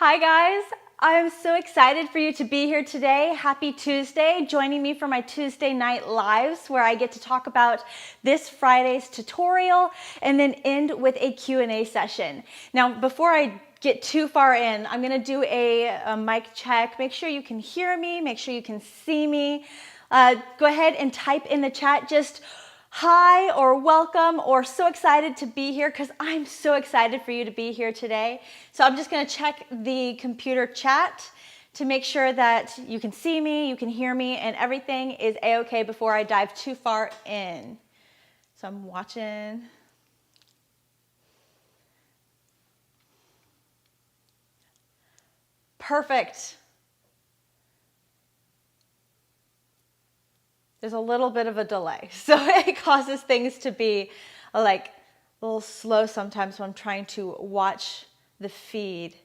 Hi guys, I'm so excited for you to be here today. Happy Tuesday, joining me for my Tuesday night lives where I get to talk about this Friday's tutorial and then end with a Q&A session. Now, before I get too far in, I'm gonna do a mic check. Make sure you can hear me, make sure you can see me. Go ahead and type in the chat just hi or welcome or so excited to be here, because I'm so excited for you to be here today. So I'm just going to check the computer chat to make sure that you can see me, you can hear me, and everything is a-okay before I dive too far in. So I'm watching. Perfect. There's a little bit of a delay, so it causes things to be like a little slow sometimes when I'm trying to watch the feed.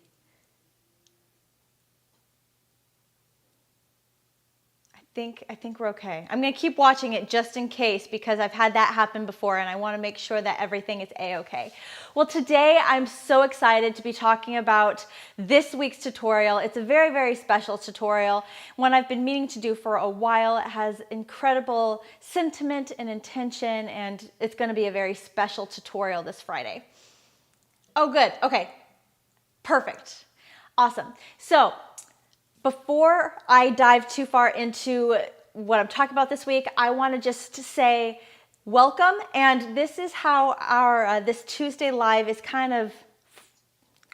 I think we're okay. I'm gonna keep watching it just in case, because I've had that happen before and I wanna make sure that everything is a-okay. Well, today I'm so excited to be talking about this week's tutorial. It's a very, very special tutorial, one I've been meaning to do for a while. It has incredible sentiment and intention, and it's gonna be a very special tutorial this Friday. Oh, good, okay, perfect, awesome. So, before I dive too far into what I'm talking about this week, I want to just say welcome. And this is how our this Tuesday live is kind of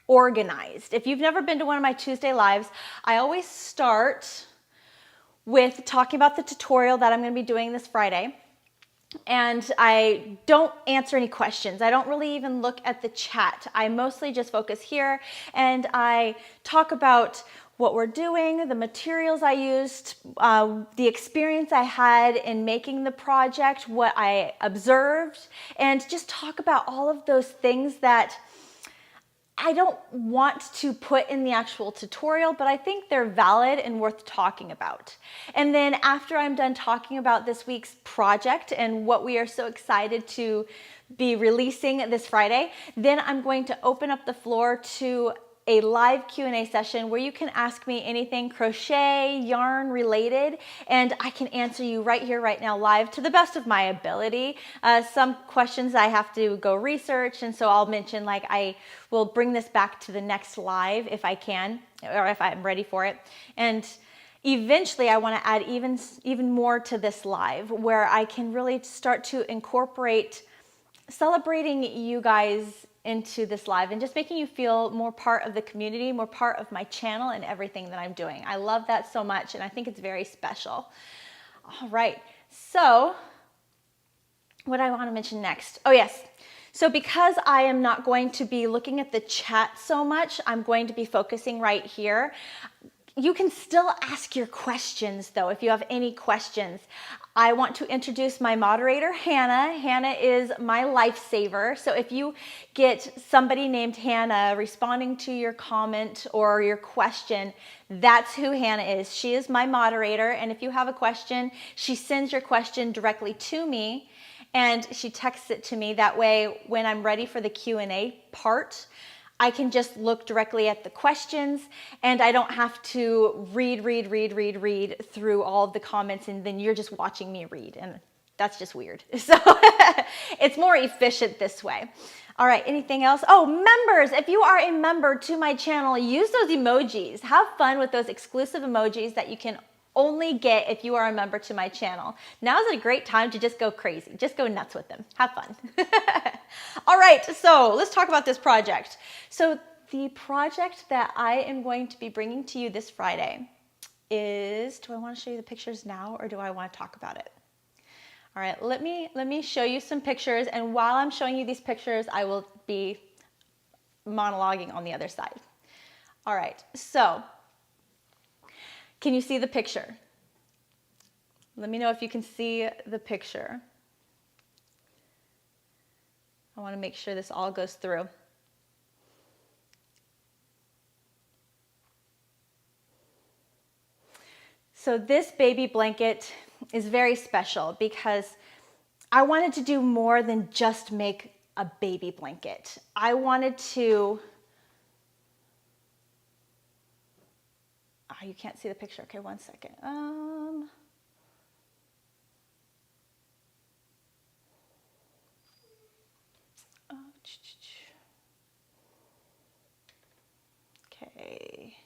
organized. If you've never been to one of my Tuesday lives, I always start with talking about the tutorial that I'm going to be doing this Friday. And I don't answer any questions. I don't really even look at the chat. I mostly just focus here and I talk about what we're doing, the materials I used, the experience I had in making the project, what I observed, and just talk about all of those things that I don't want to put in the actual tutorial, but I think they're valid and worth talking about. And then after I'm done talking about this week's project and what we are so excited to be releasing this Friday, then I'm going to open up the floor to a live Q&A session where you can ask me anything crochet, yarn related, and I can answer you right here, right now, live to the best of my ability. Some questions I have to go research, and so I'll mention, like, I will bring this back to the next live if I can, or if I'm ready for it. And eventually I want to add even more to this live, where I can really start to incorporate celebrating you guys into this live and just making you feel more part of the community, more part of my channel and everything that I'm doing. I love that so much, and I think it's very special. All right, so what do I want to mention next? Oh yes, so because I am not going to be looking at the chat so much, I'm going to be focusing right here. You can still ask your questions though, if you have any questions. I want to introduce my moderator, Hannah. Hannah is my lifesaver. So if you get somebody named Hannah responding to your comment or your question, that's who Hannah is. She is my moderator. And if you have a question, she sends your question directly to me and she texts it to me. That way, when I'm ready for the Q&A part, I can just look directly at the questions and I don't have to read through all of the comments, and then you're just watching me read, and that's just weird. So it's more efficient this way. All right, anything else? Oh, members, if you are a member to my channel, use those emojis. Have fun with those exclusive emojis that you can only get if you are a member to my channel. Now is a great time to just go crazy. Just go nuts with them. Have fun. All right, so let's talk about this project. So the project that I am going to be bringing to you this Friday is, do I want to show you the pictures now or do I want to talk about it? All right, let me show you some pictures, and while I'm showing you these pictures, I will be monologuing on the other side. All right, so can you see the picture? Let me know if you can see the picture. I want to make sure this all goes through. So this baby blanket is very special because I wanted to do more than just make a baby blanket. I wanted to Oh, you can't see the picture. Okay, one second. Okay.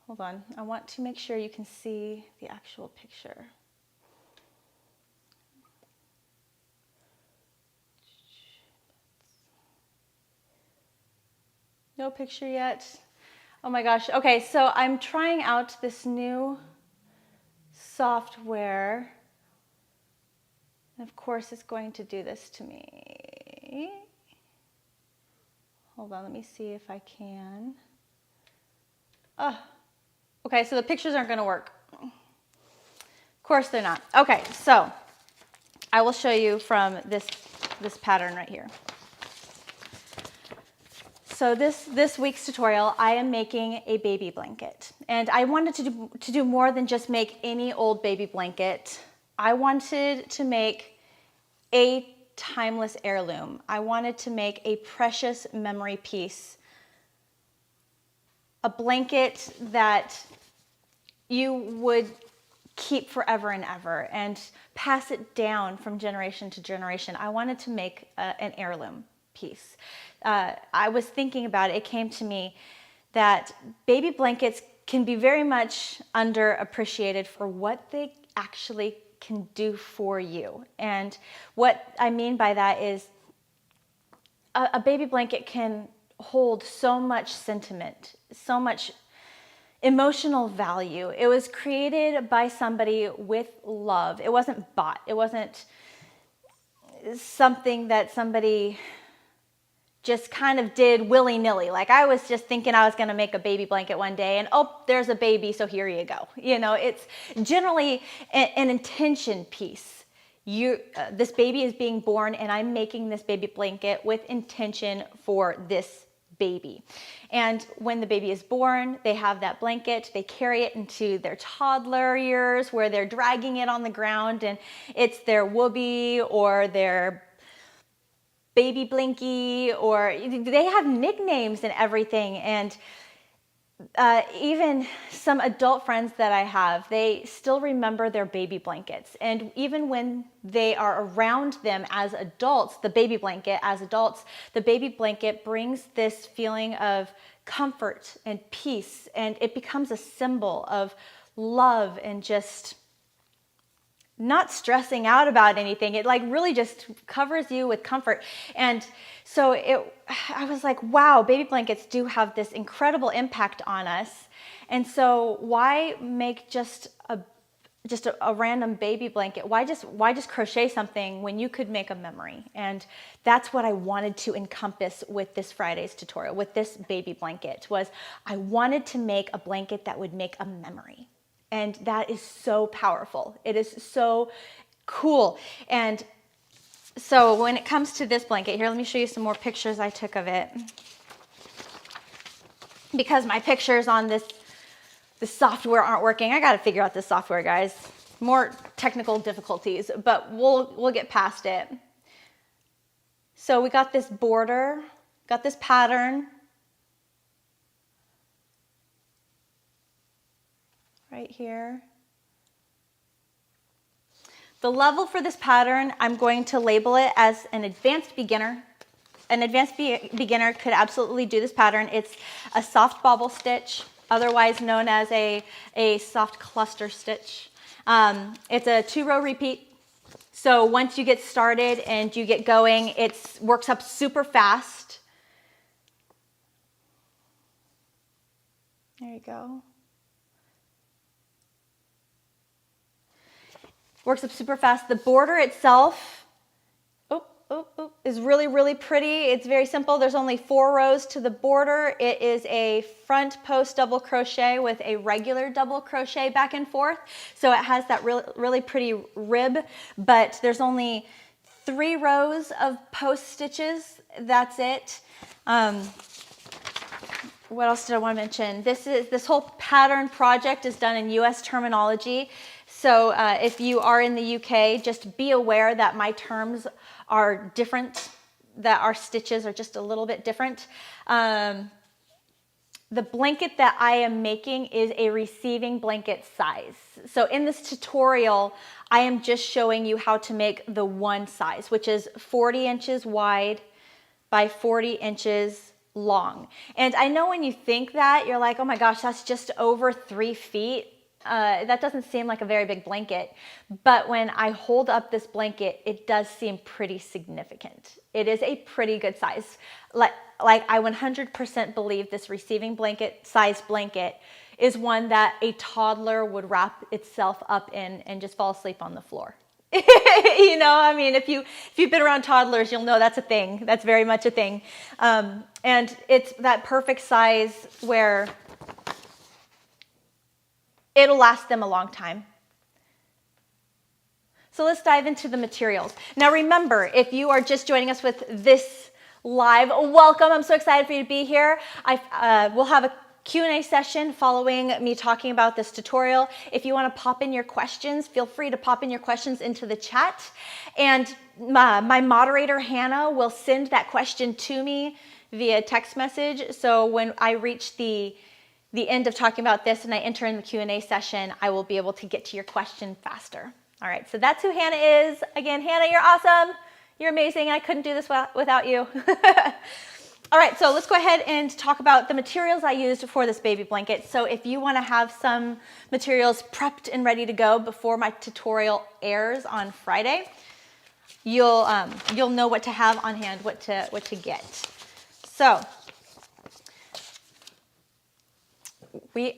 Hold on. I want to make sure you can see the actual picture. No picture yet. Oh my gosh. Okay, so I'm trying out this new software. And of course, it's going to do this to me. Hold on, let me see if I can. Okay, so the pictures aren't going to work. Of course they're not. Okay, so I will show you from this pattern right here. So this week's tutorial, I am making a baby blanket. And I wanted to do more than just make any old baby blanket. I wanted to make a timeless heirloom. I wanted to make a precious memory piece. A blanket that you would keep forever and ever and pass it down from generation to generation. I wanted to make an heirloom piece. I was thinking about it. It came to me that baby blankets can be very much underappreciated for what they actually can do for you. And what I mean by that is a baby blanket can hold so much sentiment, so much emotional value. It was created by somebody with love. It wasn't bought. It wasn't something that somebody just kind of did willy-nilly. Like I was just thinking I was going to make a baby blanket one day and oh, there's a baby, so here you go. You know, it's generally an intention piece. This baby is being born and I'm making this baby blanket with intention for this baby. And when the baby is born, they have that blanket, they carry it into their toddler years where they're dragging it on the ground and it's their whoopee or their baby blinky, or they have nicknames and everything. And even some adult friends that I have, they still remember their baby blankets. And even when they are around them as adults, the baby blanket brings this feeling of comfort and peace, and it becomes a symbol of love and just not stressing out about anything. It like really just covers you with comfort. And so I was like, wow, baby blankets do have this incredible impact on us. And so why make just a random baby blanket? Why just crochet something when you could make a memory? And that's what I wanted to encompass with this Friday's tutorial, with this baby blanket, was I wanted to make a blanket that would make a memory. And that is so powerful. It is so cool. And so when it comes to this blanket, here, let me show you some more pictures I took of it. Because my pictures on the software aren't working. I got to figure out this software, guys. More technical difficulties, but we'll get past it. So we got this border, got this pattern. Right here. The level for this pattern, I'm going to label it as an advanced beginner. An advanced beginner could absolutely do this pattern. It's a soft bobble stitch, otherwise known as a soft cluster stitch. It's a 2-row repeat. So once you get started and you get going, it works up super fast. There you go. Works up super fast. The border itself is really, really pretty. It's very simple. There's only 4 rows to the border. It is a front post double crochet with a regular double crochet back and forth. So it has that really pretty rib, but there's only 3 rows of post stitches. That's it. What else did I want to mention? This whole pattern project is done in US terminology. So if you are in the UK, just be aware that my terms are different, that our stitches are just a little bit different. the blanket that I am making is a receiving blanket size. So in this tutorial, I am just showing you how to make the one size, which is 40 inches wide by 40 inches long. And I know when you think that, you're like, oh my gosh, that's just over 3 feet. That doesn't seem like a very big blanket. But when I hold up this blanket, it does seem pretty significant. It is a pretty good size. Like I 100% believe this receiving blanket, size blanket, is one that a toddler would wrap itself up in and just fall asleep on the floor. You know, I mean, if you've been around toddlers, you'll know that's a thing. That's very much a thing. And it's that perfect size where it'll last them a long time. So let's dive into the materials. Now remember, if you are just joining us with this live, welcome. I'm so excited for you to be here. We'll have a Q&A session following me talking about this tutorial. If you want to pop in your questions, feel free to pop in your questions into the chat. And my moderator, Hannah, will send that question to me via text message. So when I reach the end of talking about this and I enter in the Q&A session, I will be able to get to your question faster. All right, so that's who Hannah is. Again, Hannah, you're awesome. You're amazing. I couldn't do this without you. All right, so let's go ahead and talk about the materials I used for this baby blanket. So if you want to have some materials prepped and ready to go before my tutorial airs on Friday, you'll know what to have on hand, what to get. So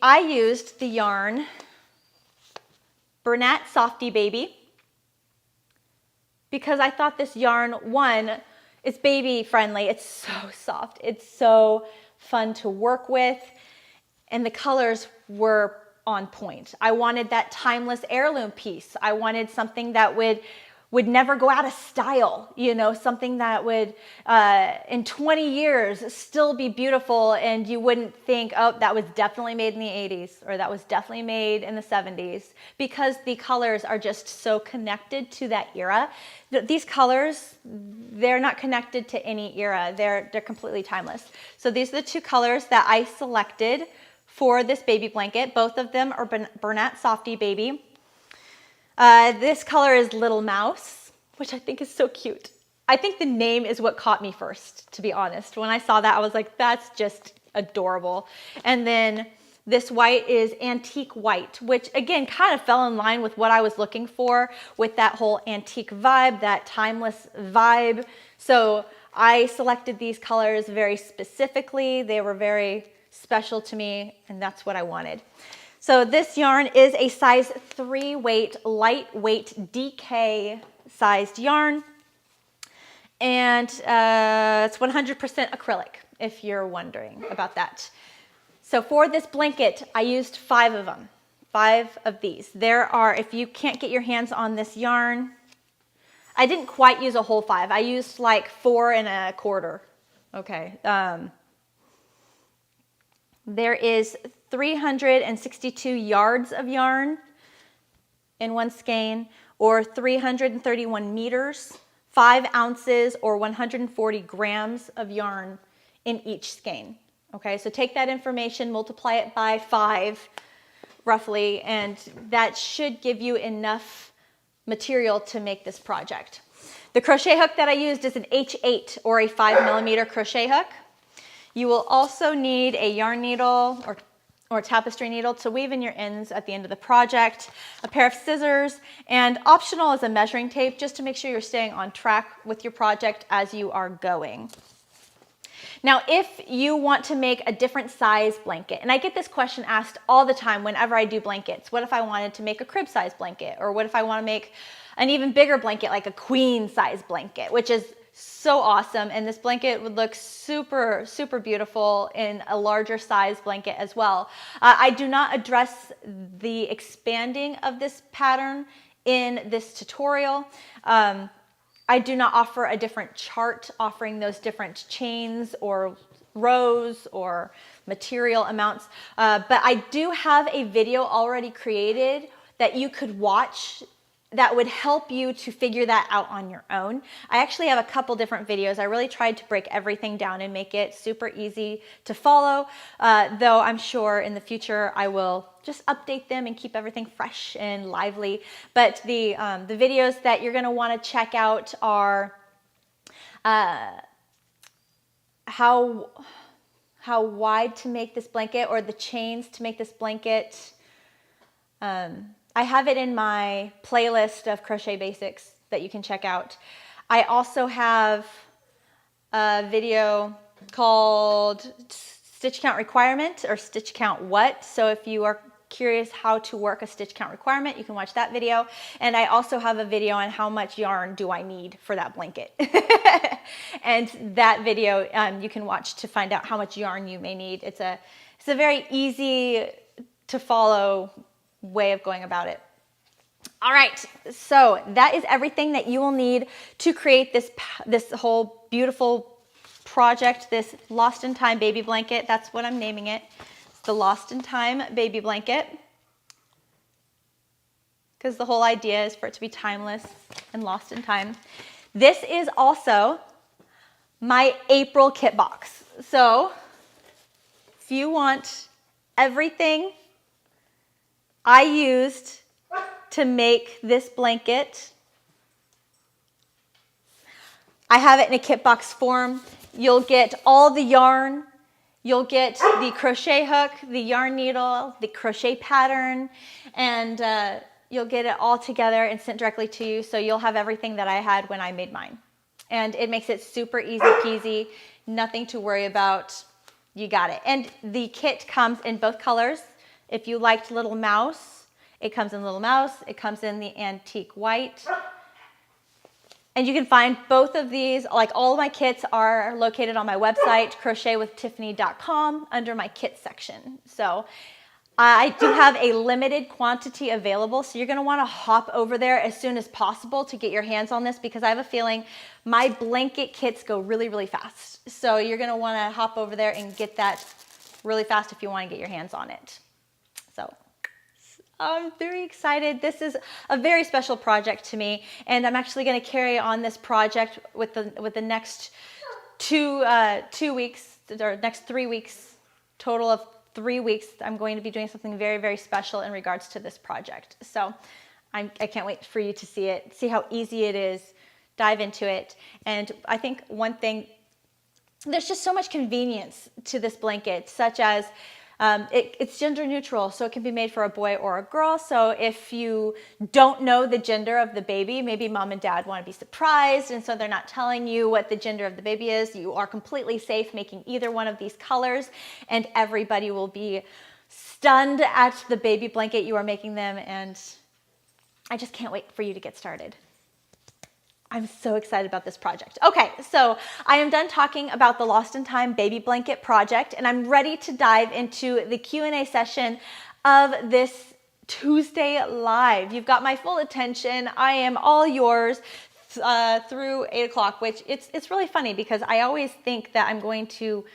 I used the yarn Bernat Softy Baby because I thought this yarn, one, it's baby friendly. It's so soft. It's so fun to work with. And the colors were on point. I wanted that timeless heirloom piece. I wanted something that would never go out of style, you know, something that would, in 20 years, still be beautiful and you wouldn't think, oh, that was definitely made in the 80s or that was definitely made in the 70s, because the colors are just so connected to that era. These colors, they're not connected to any era. They're completely timeless. So these are the two colors that I selected for this baby blanket. Both of them are Bernat Softy Baby. This color is Little Mouse, which I think is so cute. I think the name is what caught me first, to be honest. When I saw that, I was like, that's just adorable. And then this white is Antique White, which again, kind of fell in line with what I was looking for with that whole antique vibe, that timeless vibe. So I selected these colors very specifically. They were very special to me, and that's what I wanted. So this yarn is a size 3 weight, lightweight DK sized yarn. And it's 100% acrylic, if you're wondering about that. So for this blanket, I used 5 of them, 5 of these. There are, if you can't get your hands on this yarn, I didn't quite use a whole 5. I used like 4 1/4. Okay. There is 362 yards of yarn in one skein, or 331 meters, 5 ounces, or 140 grams of yarn in each skein. Okay, so take that information, multiply it by 5 roughly, and that should give you enough material to make this project. The crochet hook that I used is an H8 or a 5mm crochet hook. You will also need a yarn needle or tapestry needle to weave in your ends at the end of the project, a pair of scissors, and optional is a measuring tape just to make sure you're staying on track with your project as you are going. Now, if you want to make a different size blanket, and I get this question asked all the time whenever I do blankets, what if I wanted to make a crib size blanket? Or what if I want to make an even bigger blanket, like a queen size blanket, which is so awesome. And this blanket would look super, super beautiful in a larger size blanket as well. I do not address the expanding of this pattern in this tutorial. I do not offer a different chart offering those different chains or rows or material amounts, but I do have a video already created that you could watch that would help you to figure that out on your own. I actually have a couple different videos. I really tried to break everything down and make it super easy to follow, though I'm sure in the future I will just update them and keep everything fresh and lively. But the videos that you're gonna wanna check out are how wide to make this blanket, or the chains to make this blanket. I have it in my playlist of crochet basics that you can check out. I also have a video called Stitch Count Requirement, or Stitch Count What. So if you are curious how to work a stitch count requirement, you can watch that video. And I also have a video on how much yarn do I need for that blanket. And that video you can watch to find out how much yarn you may need. It's a very easy to follow way of going about it. All right, so that is everything that you will need to create this whole beautiful project, this Lost in Time baby blanket. That's what I'm naming it. It's the Lost in Time baby blanket, because the whole idea is for it to be timeless and lost in time. This is also my April kit box. So if you want everything I used to make this blanket, I have it in a kit box form. You'll get all the yarn, you'll get the crochet hook, the yarn needle, the crochet pattern, and you'll get it all together and sent directly to you. So you'll have everything that I had when I made mine. And it makes it super easy peasy, nothing to worry about. You got it. And the kit comes in both colors. If you liked Little Mouse, it comes in Little Mouse. It comes in the antique white. And you can find both of these, like all of my kits are located on my website, crochetwithtiffany.com, under my kit section. So I do have a limited quantity available, so you're gonna wanna hop over there as soon as possible to get your hands on this, because I have a feeling my blanket kits go really, really fast. So you're gonna wanna hop over there and get that really fast if you wanna get your hands on it. So I'm very excited. This is a very special project to me, and I'm actually going to carry on this project with the next two weeks, or next 3 weeks, total of 3 weeks. I'm going to be doing something very, very special in regards to this project. So I can't wait for you to see it, see how easy it is, dive into it. And I think one thing, there's just so much convenience to this blanket, such as it's gender neutral, so it can be made for a boy or a girl. So if you don't know the gender of the baby, maybe mom and dad want to be surprised, and so they're not telling you what the gender of the baby is, you are completely safe making either one of these colors, and everybody will be stunned at the baby blanket you are making them. And I just can't wait for you to get started. I'm so excited about this project. Okay, so I am done talking about the Lost in Time baby blanket project, and I'm ready to dive into the Q&A session of this Tuesday live. You've got my full attention. I am all yours through 8 o'clock, which it's really funny because I always think that I'm going to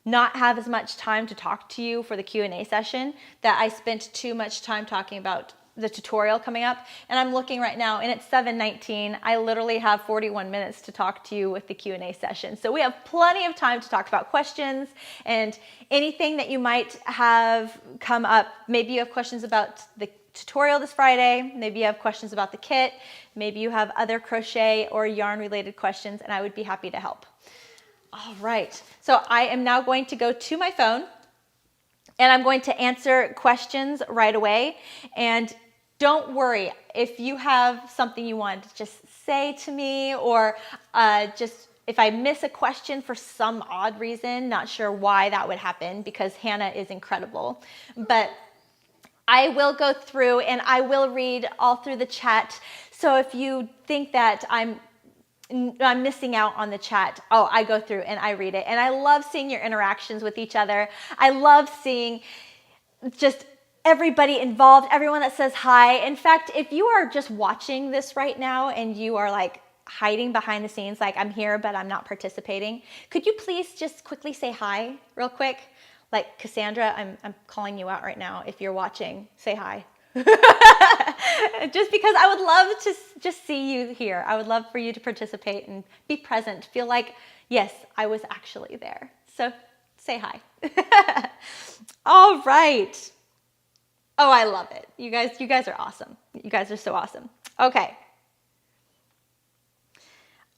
not have as much time to talk to you for the Q&A session, that I spent too much time talking about the tutorial coming up, and I'm looking right now and it's 7:19. I literally have 41 minutes to talk to you with the Q&A session. So we have plenty of time to talk about questions and anything that you might have come up. Maybe you have questions about the tutorial this Friday. Maybe you have questions about the kit. Maybe you have other crochet or yarn related questions, and I would be happy to help. All right, so I am now going to go to my phone and I'm going to answer questions right away. And don't worry, if you have something you want to just say to me, or just if I miss a question for some odd reason, not sure why that would happen, because Hannah is incredible, but I will go through and I will read all through the chat. So if you think that I'm missing out on the chat, oh, I go through and I read it. And I love seeing your interactions with each other. I love seeing just everybody involved, everyone that says hi. In fact, if you are just watching this right now and you are like hiding behind the scenes, like I'm here but I'm not participating, could you please just quickly say hi real quick? Like Cassandra, I'm calling you out right now. If you're watching, say hi. Just because I would love to just see you here. I would love for you to participate and be present. Feel like, yes, I was actually there. So say hi. All right. Oh, I love it. You guys are awesome. You guys are so awesome. Okay.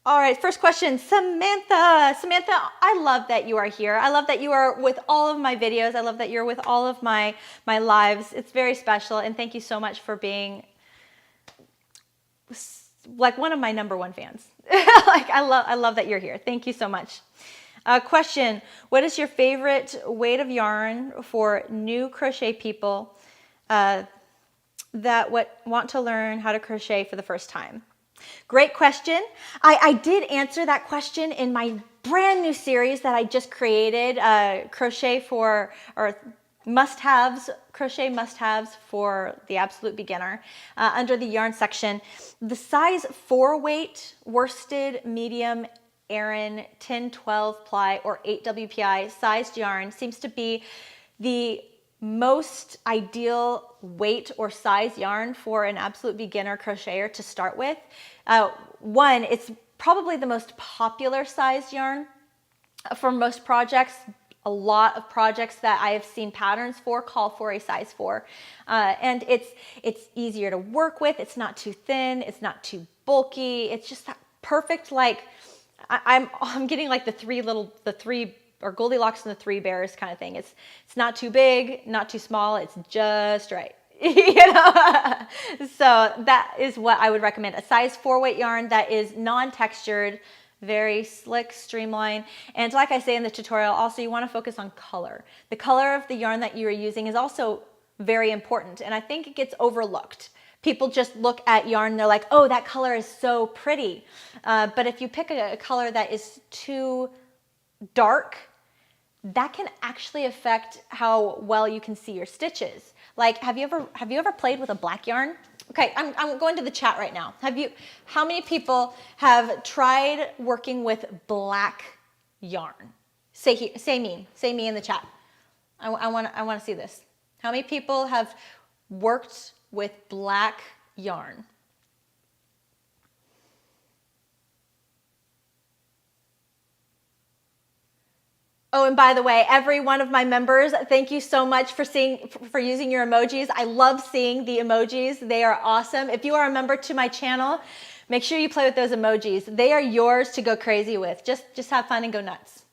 All right, first question, Samantha. Samantha, I love that you are here. I love that you are with all of my videos. I love that you're with all of my lives. It's very special, and thank you so much for being like one of my #1 fans. Like I love that you're here. Thank you so much. Question, what is your favorite weight of yarn for new crochet people that want to learn how to crochet for the first time? Great question. I did answer that question in my brand new series that I just created, crochet must-haves for the absolute beginner, under the yarn section. The size 4 weight worsted medium Aran 10-12 ply or 8 WPI sized yarn seems to be the most ideal weight or size yarn for an absolute beginner crocheter to start with. One, it's probably the most popular size yarn for most projects. A lot of projects that I have seen patterns for call for a size 4. And it's easier to work with. It's not too thin. It's not too bulky. It's just that perfect, like, I'm getting like the three or Goldilocks and the 3 bears kind of thing. It's not too big, not too small. It's just right. So that is what I would recommend. A size 4 weight yarn that is non-textured, very slick, streamlined. And like I say in the tutorial, also you want to focus on color. The color of the yarn that you are using is also very important. And I think it gets overlooked. People just look at yarn and they're like, oh, that color is so pretty. But if you pick a color that is too dark, that can actually affect how well you can see your stitches. Like, have you ever played with a black yarn? Okay, I'm going to the chat right now. How many people have tried working with black yarn? Say me in the chat. I want to see this. How many people have worked with black yarn? Oh, and by the way, every one of my members, thank you so much for using your emojis. I love seeing the emojis. They are awesome. If you are a member to my channel, make sure you play with those emojis. They are yours to go crazy with. Just have fun and go nuts.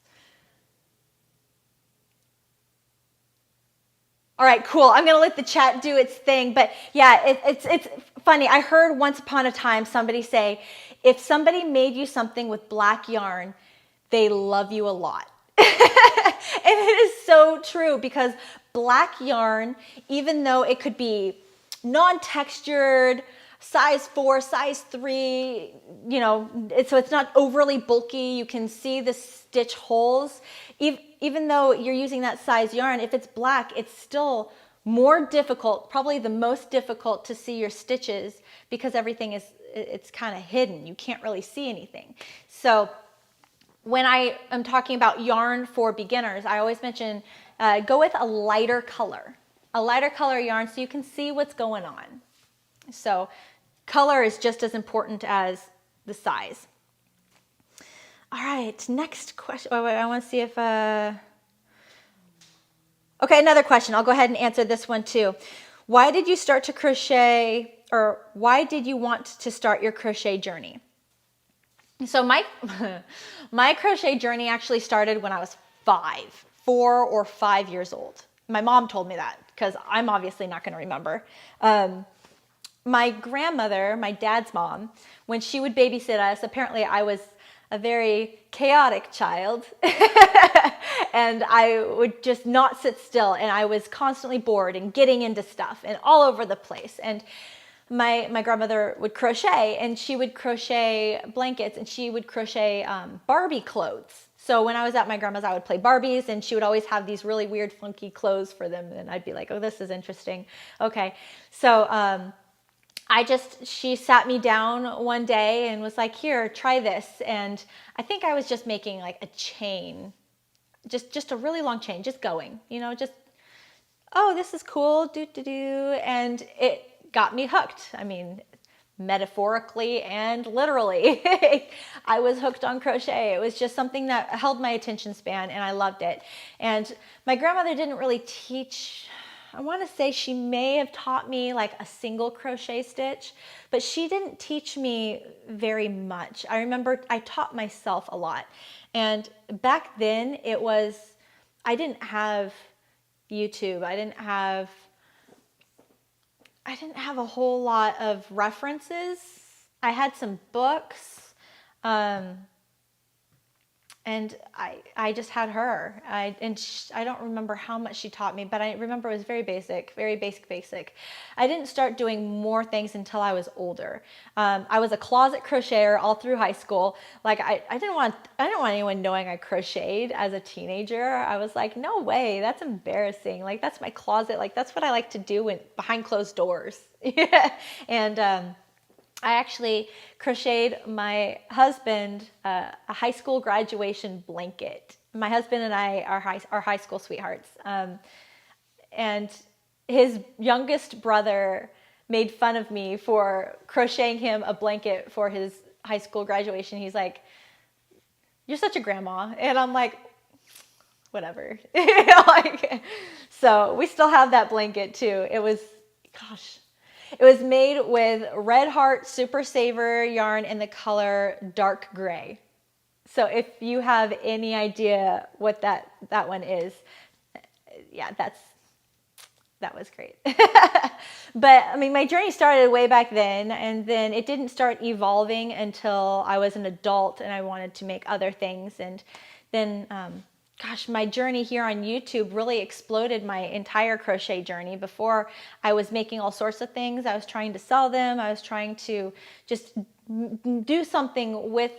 All right, cool. I'm going to let the chat do its thing. But yeah, it's funny. I heard once upon a time somebody say, if somebody made you something with black yarn, they love you a lot. And it is so true, because black yarn, even though it could be non-textured, size 4, size 3, so it's not overly bulky, you can see the stitch holes. Even though you're using that size yarn, if it's black, it's still more difficult, probably the most difficult to see your stitches, because everything it's kind of hidden. You can't really see anything. So when I am talking about yarn for beginners, I always mention go with a lighter color yarn so you can see what's going on. So color is just as important as the size. All right, next question. Oh, wait, I want to see if... Okay, another question. I'll go ahead and answer this one too. Why did you start to crochet, or why did you want to start your crochet journey? So my crochet journey actually started when I was 4 or 5 years old. My mom told me that, because I'm obviously not going to remember. My grandmother, my dad's mom, when she would babysit us, apparently I was a very chaotic child and I would just not sit still, and I was constantly bored and getting into stuff and all over the place. And my grandmother would crochet, and she would crochet blankets, and she would crochet Barbie clothes. So when I was at my grandma's, I would play Barbies, and she would always have these really weird, funky clothes for them. And I'd be like, oh, this is interesting. Okay. So she sat me down one day and was like, here, try this. And I think I was just making like a chain, just a really long chain, just going, just oh, this is cool, and it got me hooked. I mean, metaphorically and literally. I was hooked on crochet. It was just something that held my attention span, and I loved it. And my grandmother didn't really teach. I want to say she may have taught me like a single crochet stitch, but she didn't teach me very much. I remember I taught myself a lot. And back then I didn't have YouTube. I didn't have a whole lot of references. I had some books, and I just had her. I don't remember how much she taught me, but I remember it was very basic. I didn't start doing more things until I was older. I was a closet crocheter all through high school. Like I didn't want anyone knowing I crocheted as a teenager. I was like, no way, that's embarrassing. Like that's my closet. Like that's what I like to do behind closed doors. And I actually crocheted my husband a high school graduation blanket. My husband and I are high school sweethearts. And his youngest brother made fun of me for crocheting him a blanket for his high school graduation. He's like, "You're such a grandma." And I'm like, whatever. So we still have that blanket too. It was made with Red Heart Super Saver yarn in the color dark gray. So if you have any idea what that one is, yeah, that was great. But I mean, my journey started way back then, and then it didn't start evolving until I was an adult and I wanted to make other things. And then my journey here on YouTube really exploded my entire crochet journey. Before, I was making all sorts of things. I was trying to sell them. I was trying to just do something with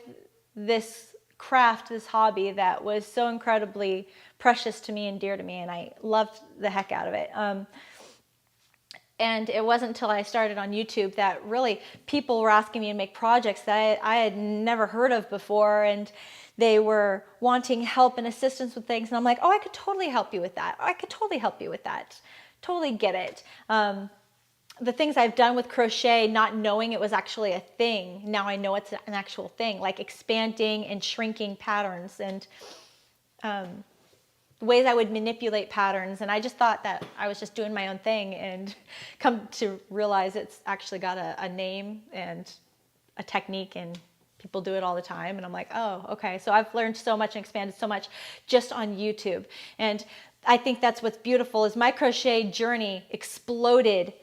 this craft, this hobby that was so incredibly precious to me and dear to me, and I loved the heck out of it. And it wasn't until I started on YouTube that really people were asking me to make projects that I had never heard of before, and they were wanting help and assistance with things. And I'm like, oh, I could totally help you with that. I could totally help you with that. Totally get it. The things I've done with crochet, not knowing it was actually a thing. Now I know it's an actual thing, like expanding and shrinking patterns and ways I would manipulate patterns. And I just thought that I was just doing my own thing, and come to realize it's actually got a name and a technique, and people do it all the time. And I'm like, oh, okay. So I've learned so much and expanded so much just on YouTube. And I think that's what's beautiful is my crochet journey exploded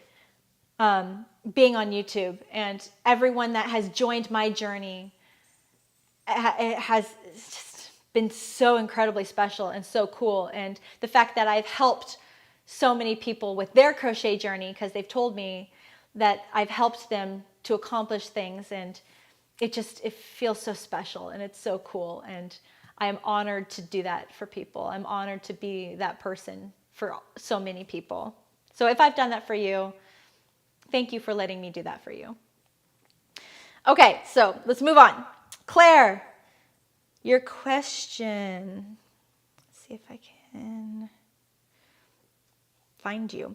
being on YouTube. And everyone that has joined my journey, it has just been so incredibly special and so cool. And the fact that I've helped so many people with their crochet journey, because they've told me that I've helped them to accomplish things, and it feels so special, and it's so cool. And I am honored to do that for people. I'm honored to be that person for so many people. So if I've done that for you, thank you for letting me do that for you. Okay, so let's move on. Claire, your question. Let's see if I can find you.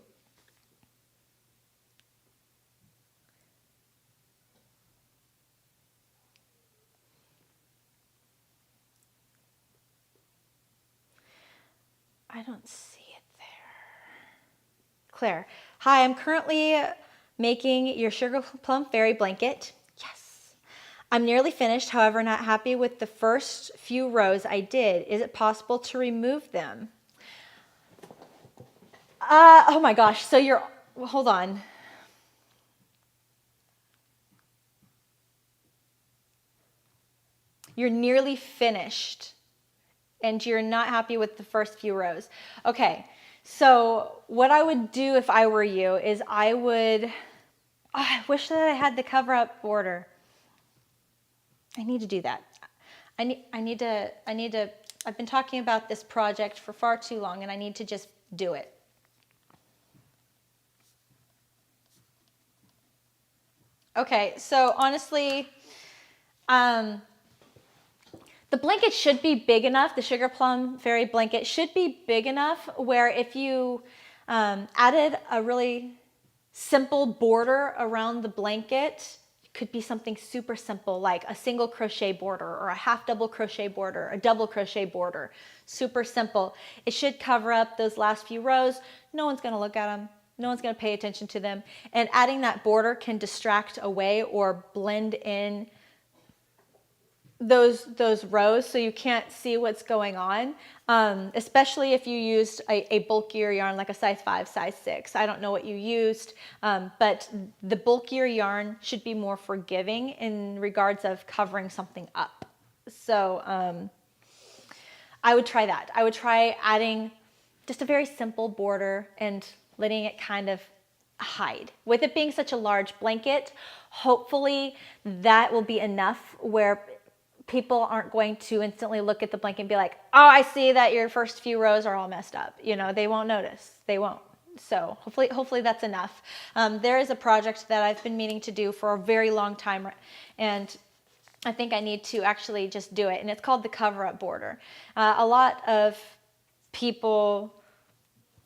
I don't see it there. Claire, hi, I'm currently making your Sugar Plum Fairy blanket. Yes. I'm nearly finished, however, not happy with the first few rows I did. Is it possible to remove them? Oh my gosh, so hold on. You're nearly finished, and you're not happy with the first few rows. Okay, so what I would do if I were you is I wish that I had the cover up border. I need to do that. I've been talking about this project for far too long, and I need to just do it. Okay, so honestly, the blanket should be big enough, the Sugar Plum Fairy blanket should be big enough where if you Added a really simple border around the blanket. It could be something super simple like a single crochet border or a half double crochet border, a double crochet border. Super simple. It should cover up those last few rows. No one's going to look at them. No one's going to pay attention to them. And adding that border can distract away or blend in those rows so you can't see what's going on, especially if you used a bulkier yarn like a size 5, size 6. I don't know what you used, but the bulkier yarn should be more forgiving in regards of covering something up. So I would try that. I would try adding just a very simple border and letting it kind of hide. With it being such a large blanket, hopefully that will be enough where people aren't going to instantly look at the blanket and be like, oh, I see that your first few rows are all messed up. You know, they won't notice. They won't. So hopefully that's enough. There is a project that I've been meaning to do for a very long time, and I think I need to actually just do it. And it's called the cover-up border. A lot of people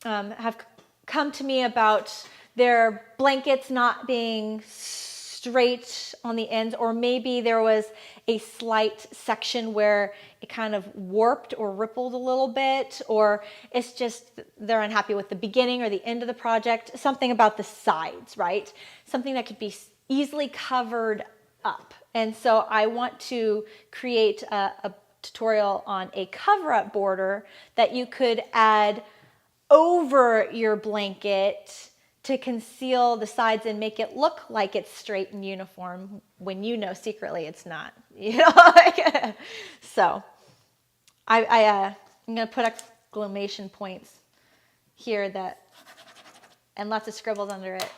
have come to me about their blankets not being straight on the ends, or maybe there was a slight section where it kind of warped or rippled a little bit, or it's just they're unhappy with the beginning or the end of the project, something about the sides, right? Something that could be easily covered up. And so I want to create a tutorial on a cover-up border that you could add over your blanket to conceal the sides and make it look like it's straight and uniform when you know secretly it's not. You know, so I'm gonna put exclamation points here and lots of scribbles under it.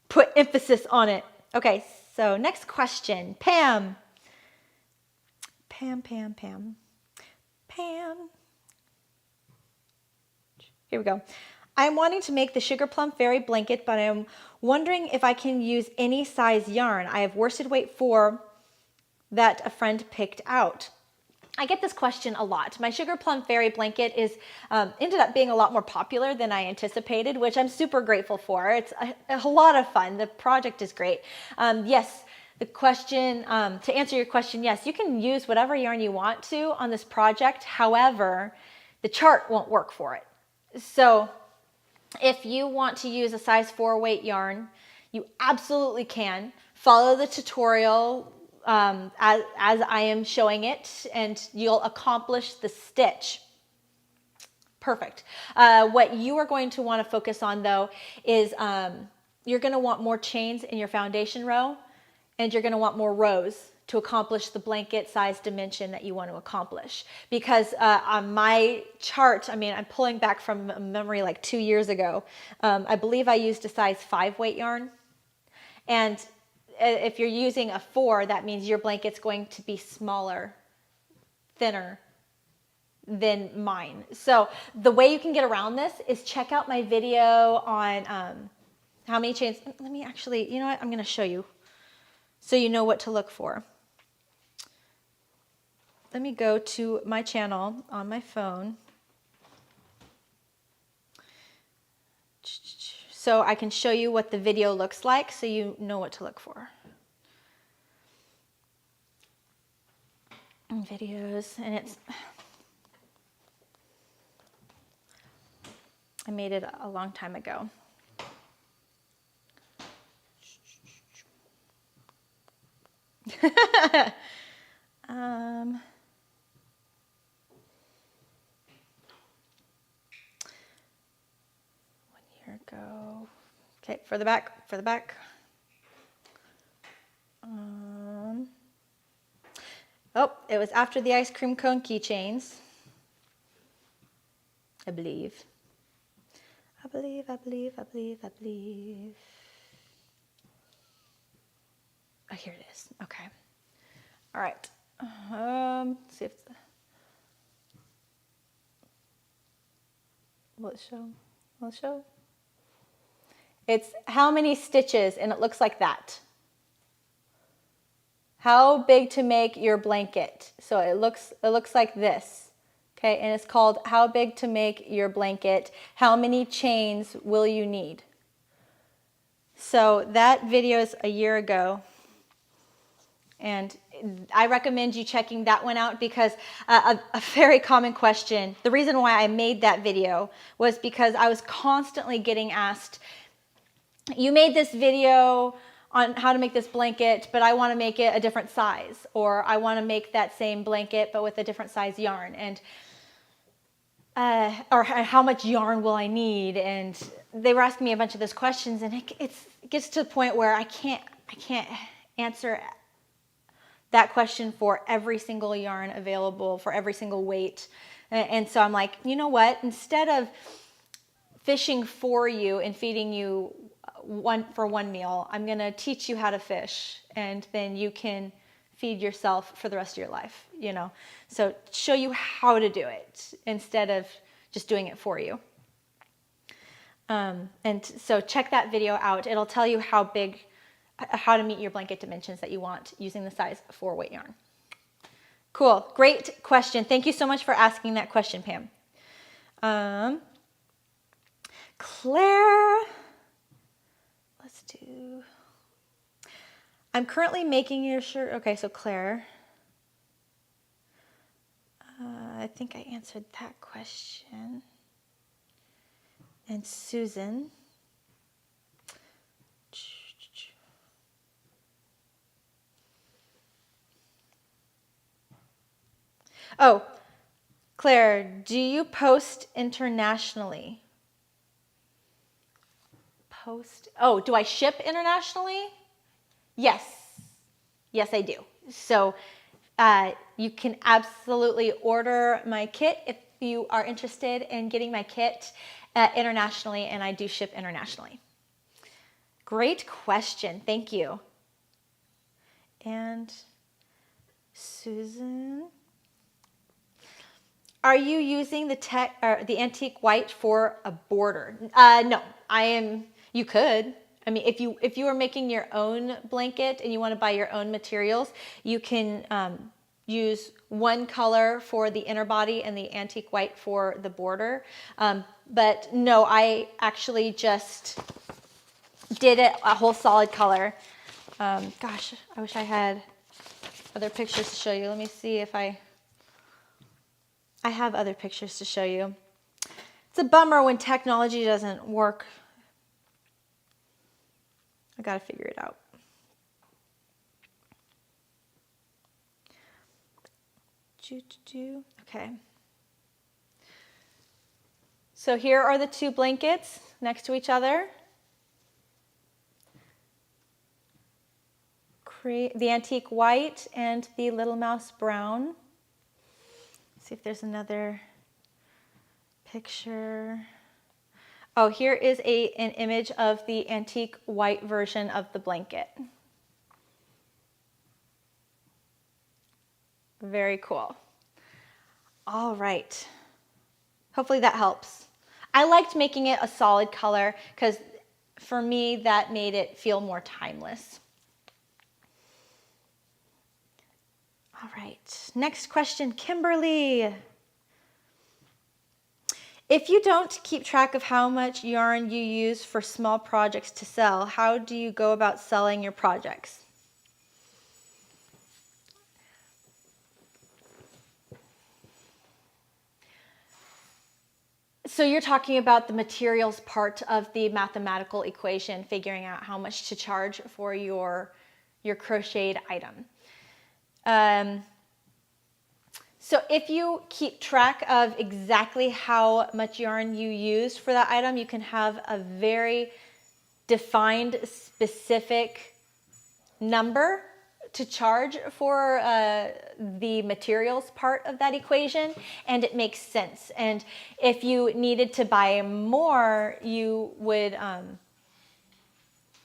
Put emphasis on it. Okay, so next question, Pam. Pam. Here we go. I'm wanting to make the Sugar Plum Fairy blanket, but I'm wondering if I can use any size yarn. I have worsted weight 4 that a friend picked out. I get this question a lot. My Sugar Plum Fairy blanket is ended up being a lot more popular than I anticipated, which I'm super grateful for. It's a lot of fun. The project is great. Yes, the question, to answer your question, yes, you can use whatever yarn you want to on this project. However, the chart won't work for it. So if you want to use a size 4 weight yarn, you absolutely can. Follow the tutorial as I am showing it, and you'll accomplish the stitch. Perfect. What you are going to want to focus on, though, is you're going to want more chains in your foundation row, and you're going to want more rows to accomplish the blanket size dimension that you want to accomplish. Because on my chart, I mean, I'm pulling back from memory like 2 years ago. I believe I used a size 5 weight yarn. And if you're using a 4, that means your blanket's going to be smaller, thinner than mine. So the way you can get around this is check out my video on how many chains. Let me actually, you know what? I'm going to show you so you know what to look for. Let me go to my channel on my phone so I can show you what the video looks like so you know what to look for. Videos, and I made it a long time ago. Go. Okay, for the back. Oh, it was after the ice cream cone keychains. I believe. Oh, here it is. Okay. All right. Let's see if will it show? It's how many stitches, and it looks like that. How big to make your blanket? So it looks like this. Okay, and it's called How Big to Make Your Blanket? How Many Chains Will You Need? So that video is a year ago, and I recommend you checking that one out because a very common question, the reason why I made that video was because I was constantly getting asked, you made this video on how to make this blanket, but I want to make it a different size, or I want to make that same blanket but with a different size yarn, and or how much yarn will I need? And they were asking me a bunch of those questions, and it gets to the point where I can't answer that question for every single yarn available, for every single weight. And so I'm like, you know what? Instead of fishing for you and feeding you one meal, I'm going to teach you how to fish, and then you can feed yourself for the rest of your life, you know. So show you how to do it instead of just doing it for you. And so check that video out. It'll tell you how to meet your blanket dimensions that you want using the size 4 weight yarn. Cool, great question. Thank you so much for asking that question, Pam. Claire, let's do, I'm currently making your shirt. Okay, so Claire, I think I answered that question. And Susan, oh, Claire, do you post internationally? Oh, do I ship internationally? Yes. Yes, I do. So you can absolutely order my kit if you are interested in getting my kit internationally, and I do ship internationally. Great question. Thank you. And Susan, are you using the antique white for a border? No, I am. You could. I mean, if you are making your own blanket and you want to buy your own materials, you can use one color for the inner body and the antique white for the border. But no, I actually just did it a whole solid color. Gosh, I wish I had other pictures to show you. Let me see if I have other pictures to show you. It's a bummer when technology doesn't work. I gotta figure it out. Okay. So here are the two blankets next to each other. The antique white and the little mouse brown. Let's see if there's another picture. Oh, here is an image of the antique white version of the blanket. Very cool. All right. Hopefully that helps. I liked making it a solid color because for me that made it feel more timeless. All right. Next question, Kimberly. If you don't keep track of how much yarn you use for small projects to sell, how do you go about selling your projects? So you're talking about the materials part of the mathematical equation, figuring out how much to charge for your crocheted item. So if you keep track of exactly how much yarn you use for that item, you can have a very defined, specific number to charge for the materials part of that equation, and it makes sense. And if you needed to buy more, you would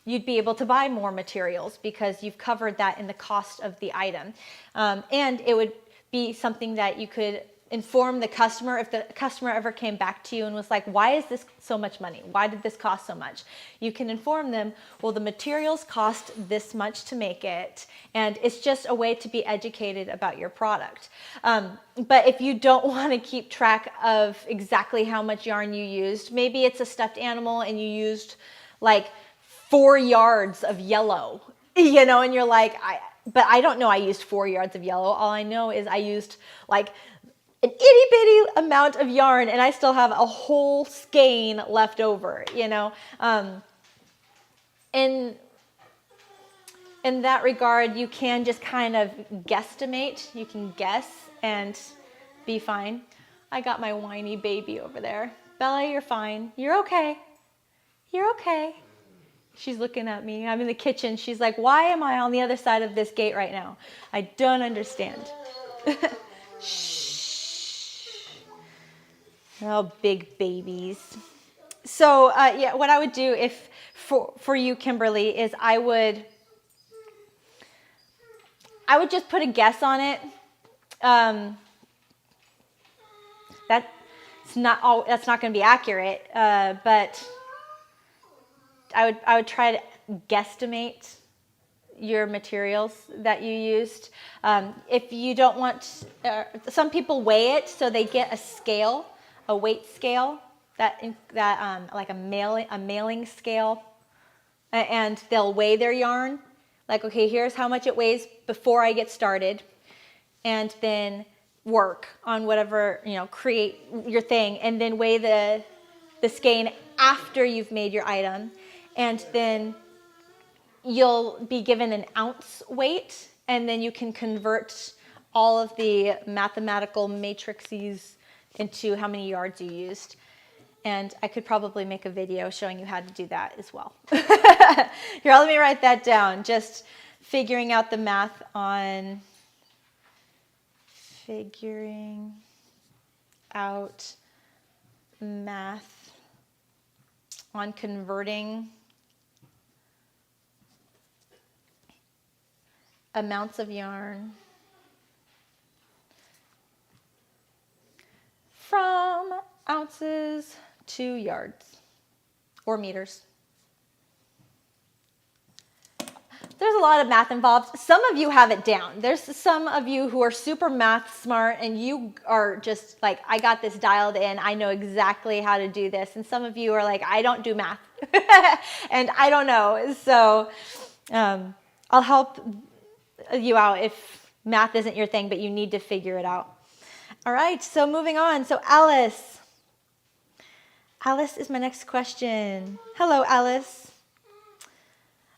you'd be able to buy more materials because you've covered that in the cost of the item, and it would be something that you could inform the customer. If the customer ever came back to you and was like, why is this so much money? Why did this cost so much? You can inform them, well, the materials cost this much to make it. And it's just a way to be educated about your product. But if you don't want to keep track of exactly how much yarn you used, maybe it's a stuffed animal and you used like 4 yards of yellow, you know, and you're like, but I don't know I used 4 yards of yellow. All I know is I used like an itty bitty amount of yarn and I still have a whole skein left over, you know. In that regard, you can just kind of guesstimate. You can guess and be fine. I got my whiny baby over there. Bella, you're fine. You're okay. You're okay. She's looking at me. I'm in the kitchen. She's like, why am I on the other side of this gate right now? I don't understand. Shh. Oh, big babies. So yeah, what I would do if for you, Kimberly, is I would just put a guess on it. That's not going to be accurate, but I would try to guesstimate your materials that you used. If you don't want, some people weigh it, so they get a scale, a weight scale, that like a mailing scale, and they'll weigh their yarn. Like, okay, here's how much it weighs before I get started, and then work on whatever, you know, create your thing, and then weigh the skein after you've made your item, and then you'll be given an ounce weight, and then you can convert all of the mathematical matrices into how many yards you used. And I could probably make a video showing you how to do that as well. Here, let me write that down. Just figuring out the math on figuring out math on converting amounts of yarn from ounces to yards or meters. There's a lot of math involved. Some of you have it down. There's some of you who are super math smart and you are just like, I got this dialed in. I know exactly how to do this. And some of you are like, I don't do math and I don't know. So I'll help you out if math isn't your thing, but you need to figure it out. All right, so moving on. So Alice is my next question. Hello, Alice.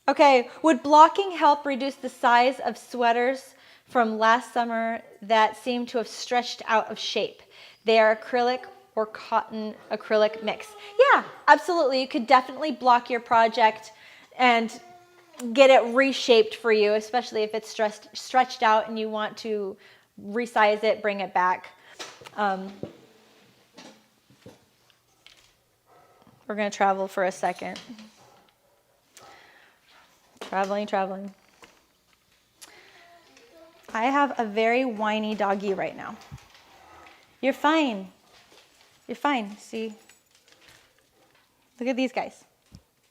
Okay, would blocking help reduce the size of sweaters from last summer that seem to have stretched out of shape? They are acrylic or cotton acrylic mix. Yeah, absolutely. You could definitely block your project and get it reshaped for you, especially if it's stretched out and you want to resize it, bring it back. We're going to travel for a second. Traveling. I have a very whiny doggy right now. You're fine. You're fine. See? Look at these guys.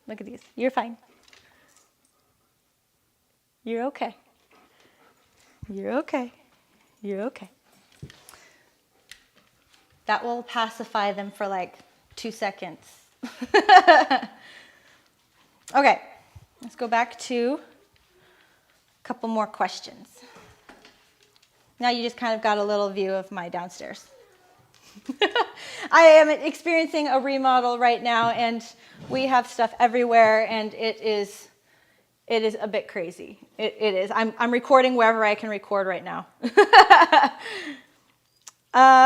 Look at these. You're fine. You're okay. You're okay. You're okay. That will pacify them for like 2 seconds. Okay, let's go back to a couple more questions. Now you just kind of got a little view of my downstairs. I am experiencing a remodel right now and we have stuff everywhere and it is a bit crazy. It is. I'm recording wherever I can record right now.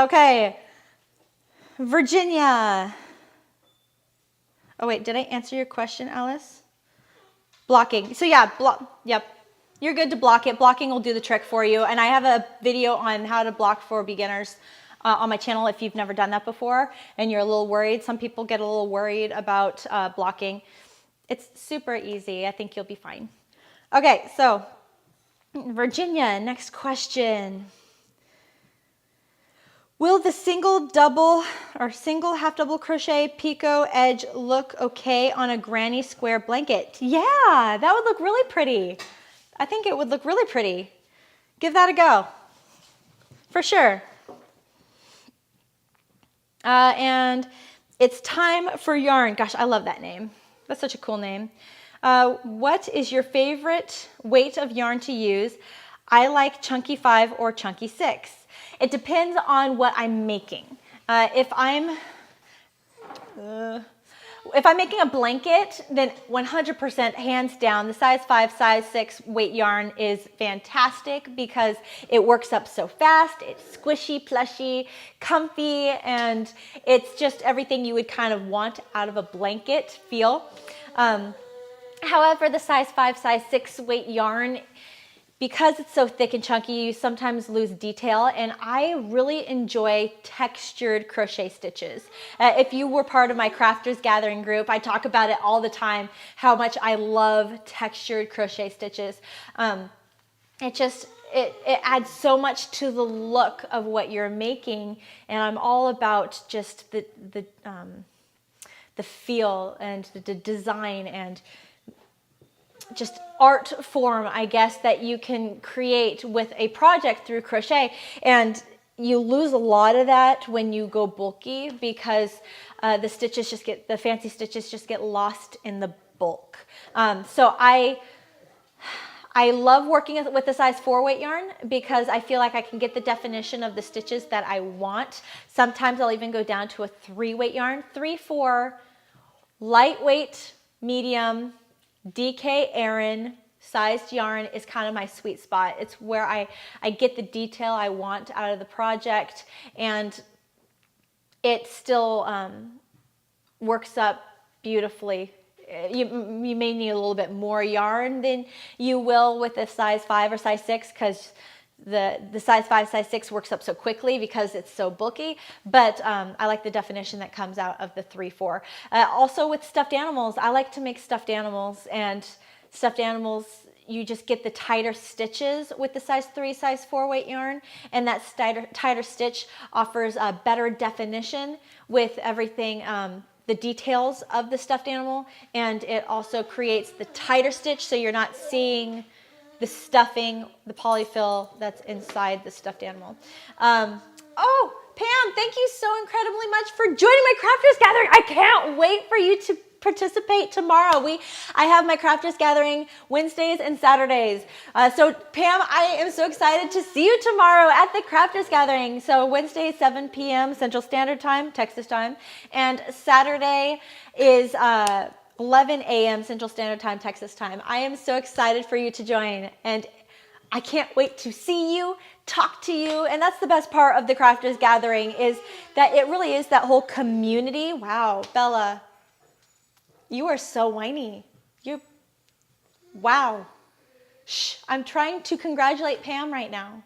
Okay. Virginia. Oh wait, did I answer your question, Alice? Blocking. So yeah, yep. You're good to block it. Blocking will do the trick for you. And I have a video on how to block for beginners on my channel if you've never done that before and you're a little worried. Some people get a little worried about blocking. It's super easy. I think you'll be fine. Okay, so Virginia, next question. Will the single double or single half double crochet picot edge look okay on a granny square blanket? Yeah, that would look really pretty. I think it would look really pretty. Give that a go, for sure. And it's time for yarn. Gosh, I love that name. That's such a cool name. What is your favorite weight of yarn to use? I like chunky 5 or chunky 6. It depends on what I'm making. If I'm making a blanket, then 100% hands down, the size 5, size 6 weight yarn is fantastic because it works up so fast. It's squishy, plushy, comfy, and it's just everything you would kind of want out of a blanket feel. However, the size 5, size 6 weight yarn, because it's so thick and chunky, you sometimes lose detail, and I really enjoy textured crochet stitches. If you were part of my Crafters Gathering group, I talk about it all the time, how much I love textured crochet stitches. It adds so much to the look of what you're making, and I'm all about just the feel and the design and just art form, I guess, that you can create with a project through crochet. And you lose a lot of that when you go bulky because the fancy stitches just get lost in the bulk. So I love working with the size 4 weight yarn because I feel like I can get the definition of the stitches that I want. Sometimes I'll even go down to a 3 weight yarn. 3, 4, lightweight, medium, DK Aran sized yarn is kind of my sweet spot. It's where I get the detail I want out of the project, and it still works up beautifully. You may need a little bit more yarn than you will with a size 5 or size 6 because the size 5, size 6 works up so quickly because it's so bulky, but I like the definition that comes out of the 3, 4. Also with stuffed animals, I like to make stuffed animals, and stuffed animals, you just get the tighter stitches with the size 3, size 4 weight yarn, and that tighter stitch offers a better definition with everything, the details of the stuffed animal, and it also creates the tighter stitch so you're not seeing the stuffing, the polyfill that's inside the stuffed animal. Oh, Pam, thank you so incredibly much for joining my Crafters Gathering. I can't wait for you to participate tomorrow. I have my Crafters Gathering Wednesdays and Saturdays. So Pam, I am so excited to see you tomorrow at the Crafters Gathering. So Wednesday, 7 p.m. Central Standard Time, Texas time, and Saturday is 11 a.m. Central Standard Time, Texas time. I am so excited for you to join, and I can't wait to see you, talk to you, and that's the best part of the Crafters Gathering is that it really is that whole community. Wow, Bella, you are so whiny. Wow. Shh, I'm trying to congratulate Pam right now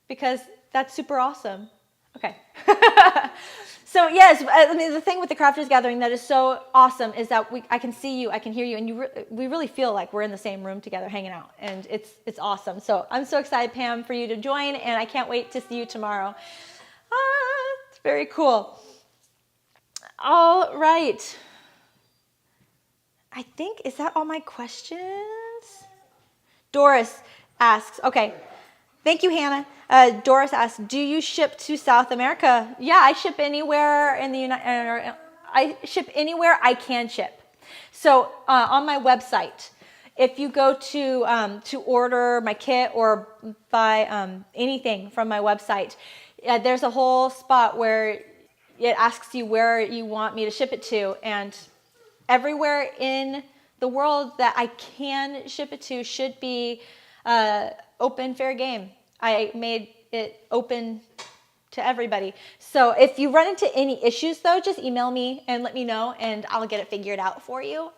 because that's super awesome. Okay. So yes, I mean, the thing with the Crafters Gathering that is so awesome is that I can see you, I can hear you, and we really feel like we're in the same room together hanging out, and it's awesome. So I'm so excited, Pam, for you to join, and I can't wait to see you tomorrow. It's very cool. All right. I think, is that all my questions? Doris asks, okay. Thank you, Hannah. Doris asks, do you ship to South America? Yeah, I ship anywhere in the I ship anywhere I can ship. So on my website, if you go to order my kit or buy anything from my website, there's a whole spot where it asks you where you want me to ship it to, and everywhere in the world that I can ship it to should be open, fair game. I made it open to everybody. So if you run into any issues though, just email me and let me know and I'll get it figured out for you.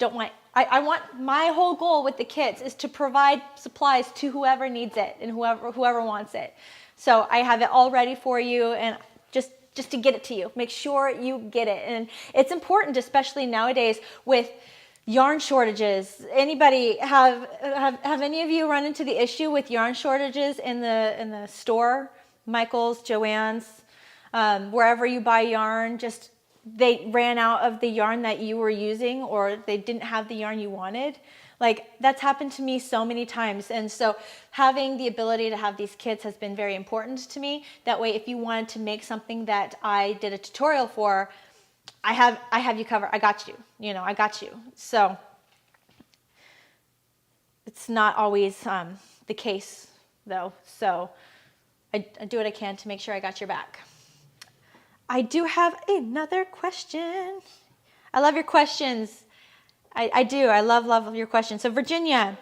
I want, my whole goal with the kits is to provide supplies to whoever needs it and whoever wants it. So I have it all ready for you, and just to get it to you. Make sure you get it. And it's important, especially nowadays with yarn shortages. Anybody have any of you run into the issue with yarn shortages in the store Michael's, Joann's, wherever you buy yarn, just they ran out of the yarn that you were using, or they didn't have the yarn you wanted. Like, that's happened to me so many times. And so having the ability to have these kits has been very important to me. That way, if you wanted to make something that I did a tutorial for, I have you covered. I got you. You know, I got you. So it's not always the case, though. So I do what I can to make sure I got your back. I do have another question. I love your questions. I do. I love your questions. So Virginia,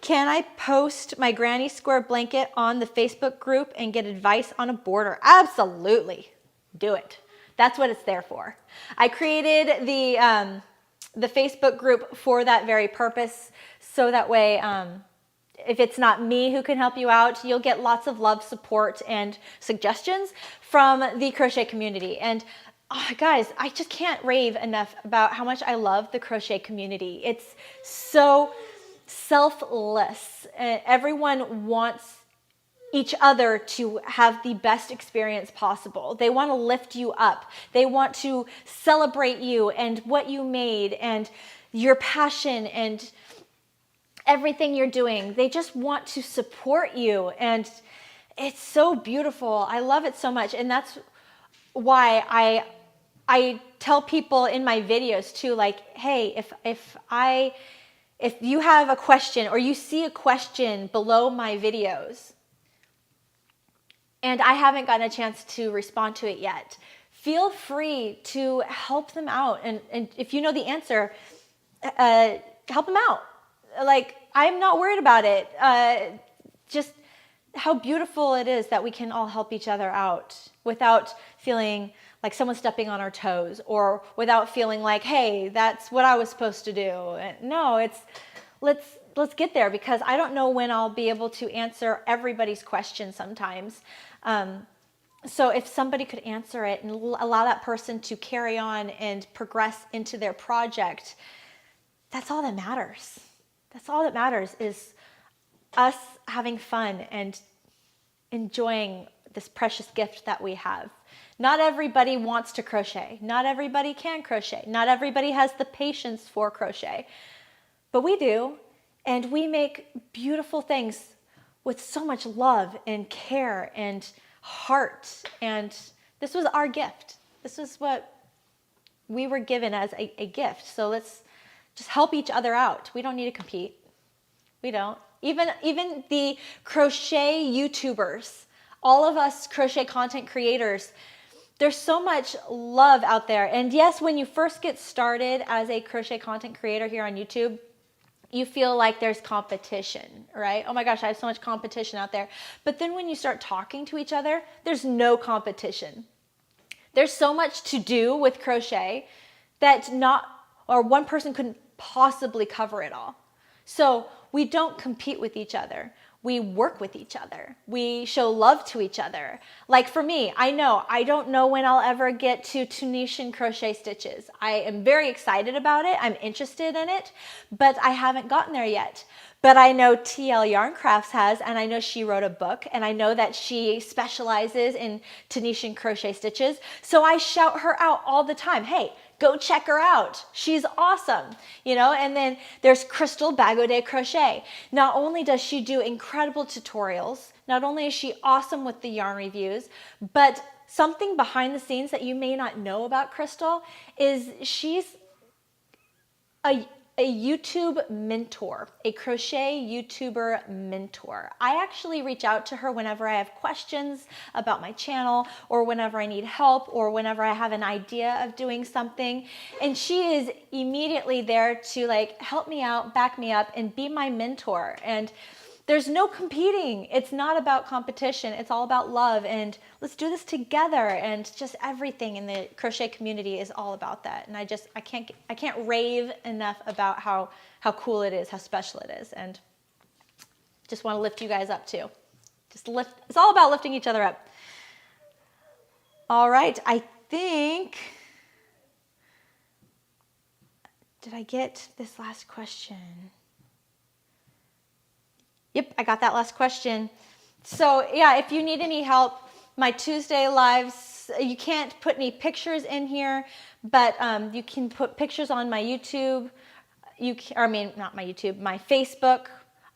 can I post my granny square blanket on the Facebook group and get advice on a border? Absolutely. Do it. That's what it's there for. I created the Facebook group for that very purpose. So that way, if it's not me who can help you out, you'll get lots of love, support, and suggestions from the crochet community. And guys, I just can't rave enough about how much I love the crochet community. It's so selfless. Everyone wants each other to have the best experience possible. They want to lift you up. They want to celebrate you and what you made and your passion and everything you're doing. They just want to support you, and it's so beautiful. I love it so much, and that's why I tell people in my videos too, like, hey, if you have a question or you see a question below my videos and I haven't gotten a chance to respond to it yet, feel free to help them out. And if you know the answer, help them out. Like, I'm not worried about it. Just how beautiful it is that we can all help each other out without feeling like someone's stepping on our toes, or without feeling like, hey, that's what I was supposed to do. No, it's let's get there, because I don't know when I'll be able to answer everybody's question sometimes. So if somebody could answer it and allow that person to carry on and progress into their project, that's all that matters. That's all that matters, is us having fun and enjoying this precious gift that we have. Not everybody wants to crochet. Not everybody can crochet. Not everybody has the patience for crochet. But we do, and we make beautiful things with so much love and care and heart. And this was our gift. This is what we were given as a gift. So let's just help each other out. We don't need to compete. We don't. Even the crochet YouTubers, all of us crochet content creators, there's so much love out there. And yes, when you first get started as a crochet content creator here on YouTube, you feel like there's competition, right? Oh my gosh, I have so much competition out there. But then when you start talking to each other, there's no competition. There's so much to do with crochet that one person couldn't possibly cover it all. So we don't compete with each other. We work with each other. We show love to each other. Like for me, I don't know when I'll ever get to Tunisian crochet stitches. I am very excited about it. I'm interested in it, but I haven't gotten there yet. But I know TL Yarn Crafts has, and I know she wrote a book, and I know that she specializes in Tunisian crochet stitches. So I shout her out all the time. Hey, go check her out. She's awesome, and then there's Crystal Bagaudet Crochet. Not only does she do incredible tutorials, not only is she awesome with the yarn reviews, but something behind the scenes that you may not know about Crystal is she's a YouTube mentor, a crochet YouTuber mentor. I actually reach out to her whenever I have questions about my channel, or whenever I need help, or whenever I have an idea of doing something. And she is immediately there to help me out, back me up, and be my mentor. And there's no competing. It's not about competition. It's all about love, and let's do this together. And just everything in the crochet community is all about that. And I can't rave enough about how cool it is, how special it is. And just want to lift you guys up too. It's all about lifting each other up. All right, I think, did I get this last question? Yep, I got that last question. So yeah, if you need any help, my Tuesday lives, you can't put any pictures in here, but you can put pictures on my YouTube. Not my YouTube, my Facebook.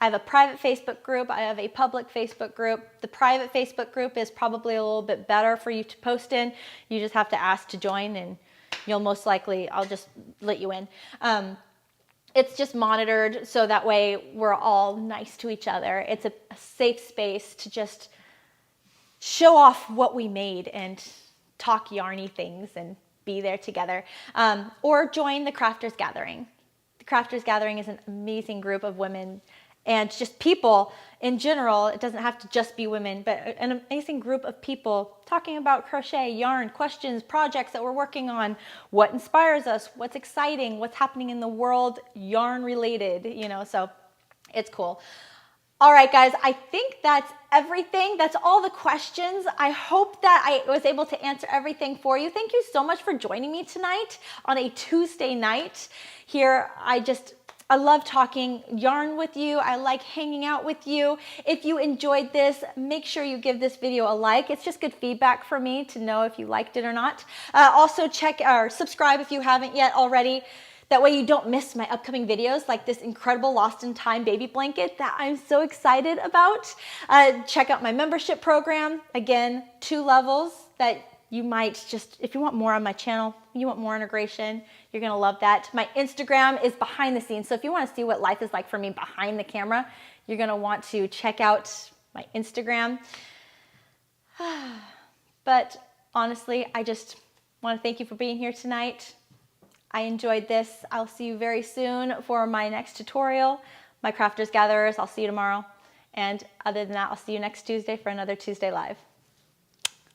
I have a private Facebook group. I have a public Facebook group. The private Facebook group is probably a little bit better for you to post in. You just have to ask to join, and you'll most likely, I'll just let you in. It's just monitored, so that way we're all nice to each other. It's a safe space to just show off what we made and talk yarny things and be there together. Or join the Crafters Gathering. The Crafters Gathering is an amazing group of women and just people in general. It doesn't have to just be women, but an amazing group of people talking about crochet, yarn, questions, projects that we're working on, what inspires us, what's exciting, what's happening in the world, yarn related, so it's cool. All right, guys, I think that's everything. That's all the questions. I hope that I was able to answer everything for you. Thank you so much for joining me tonight on a Tuesday night here. I love talking yarn with you. I like hanging out with you. If you enjoyed this, make sure you give this video a like. It's just good feedback for me to know if you liked it or not. Also check or subscribe if you haven't yet already. That way you don't miss my upcoming videos, like this incredible Lost in Time baby blanket that I'm so excited about. Check out my membership program. Again, 2 levels that you might just, if you want more on my channel, you want more integration, you're gonna love that. My Instagram is behind the scenes. So if you wanna see what life is like for me behind the camera, you're gonna want to check out my Instagram. But honestly, I just wanna thank you for being here tonight. I enjoyed this. I'll see you very soon for my next tutorial. My Crafters Gatherers, I'll see you tomorrow. And other than that, I'll see you next Tuesday for another Tuesday Live.